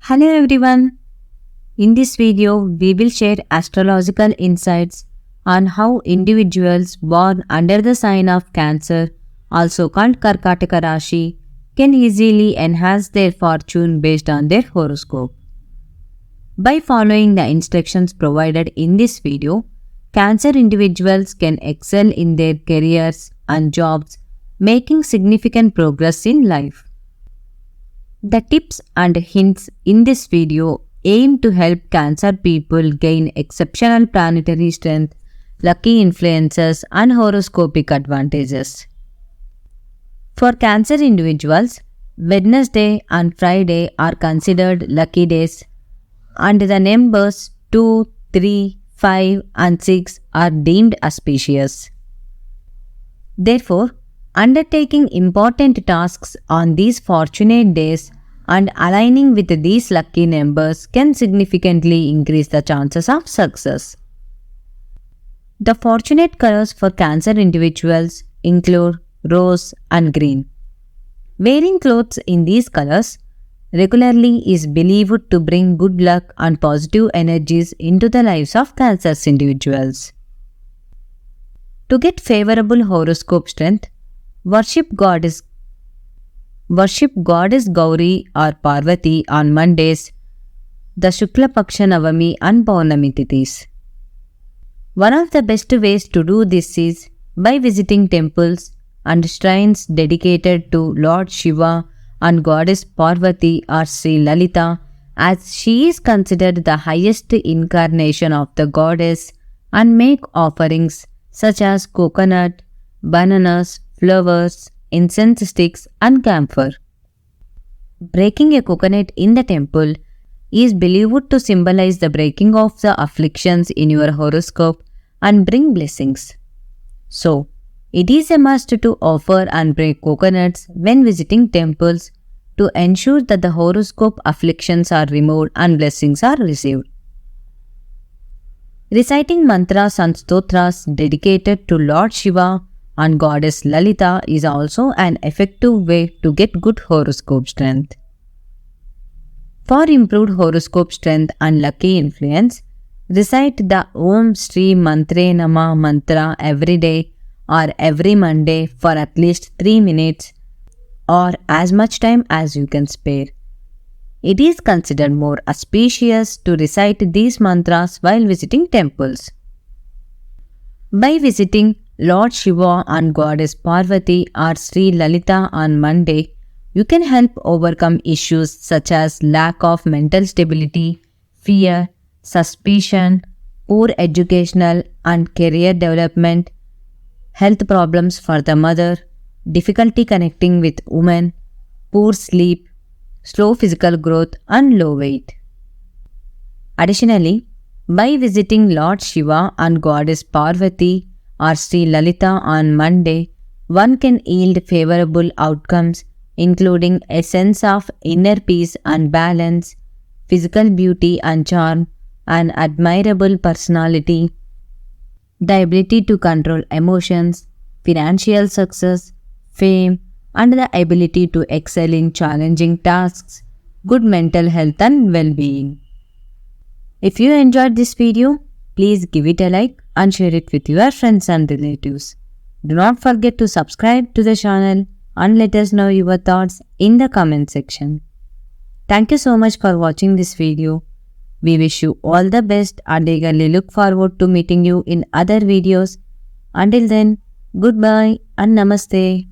Hello everyone. In this video, we will share astrological insights on how individuals born under the sign of Cancer, also called Karkataka Rashi, can easily enhance their fortune based on their horoscope. By following the instructions provided in this video, Cancer individuals can excel in their careers and jobs, making significant progress in life. The tips and hints in this video aim to help Cancer people gain exceptional planetary strength, lucky influences, and horoscopic advantages. For Cancer individuals, Wednesday and Friday are considered lucky days, and the numbers 2, 3, 5, and 6 are deemed auspicious. Therefore, undertaking important tasks on these fortunate days and aligning with these lucky numbers can significantly increase the chances of success. The fortunate colors for Cancer individuals include rose and green. Wearing clothes in these colors regularly is believed to bring good luck and positive energies into the lives of Cancer individuals. To get favorable horoscope strength, worship goddess Gauri or Parvati on Mondays, the Shukla Paksha Navami and Paurnami Tithis. One of the best ways to do this is by visiting temples and shrines dedicated to Lord Shiva and Goddess Parvati or Sri Lalita, as she is considered the highest incarnation of the goddess, and make offerings such as coconut, bananas, flowers, incense sticks, and camphor. Breaking a coconut in the temple is believed to symbolize the breaking of the afflictions in your horoscope and bring blessings. So, it is a must to offer and break coconuts when visiting temples to ensure that the horoscope afflictions are removed and blessings are received. Reciting mantras and stotras dedicated to Lord Shiva and Goddess Lalita is also an effective way to get good horoscope strength. For improved horoscope strength and lucky influence, recite the Om Shri Mantre Nama mantra every day or every Monday for at least 3 minutes or as much time as you can spare. It is considered more auspicious to recite these mantras while visiting temples. By visiting Lord Shiva and Goddess Parvati or Sri Lalita on Monday, you can help overcome issues such as lack of mental stability, fear, suspicion, poor educational and career development, health problems for the mother, difficulty connecting with women, poor sleep, slow physical growth, and low weight. Additionally, by visiting Lord Shiva and Goddess Parvati or Sri Lalita on Monday, one can yield favorable outcomes including a sense of inner peace and balance, physical beauty and charm, an admirable personality, the ability to control emotions, financial success, fame, and the ability to excel in challenging tasks, good mental health and well-being. If you enjoyed this video, please give it a like and share it with your friends and relatives. Do not forget to subscribe to the channel and let us know your thoughts in the comment section. Thank you so much for watching this video. We wish you all the best and eagerly look forward to meeting you in other videos. Until then, goodbye and namaste.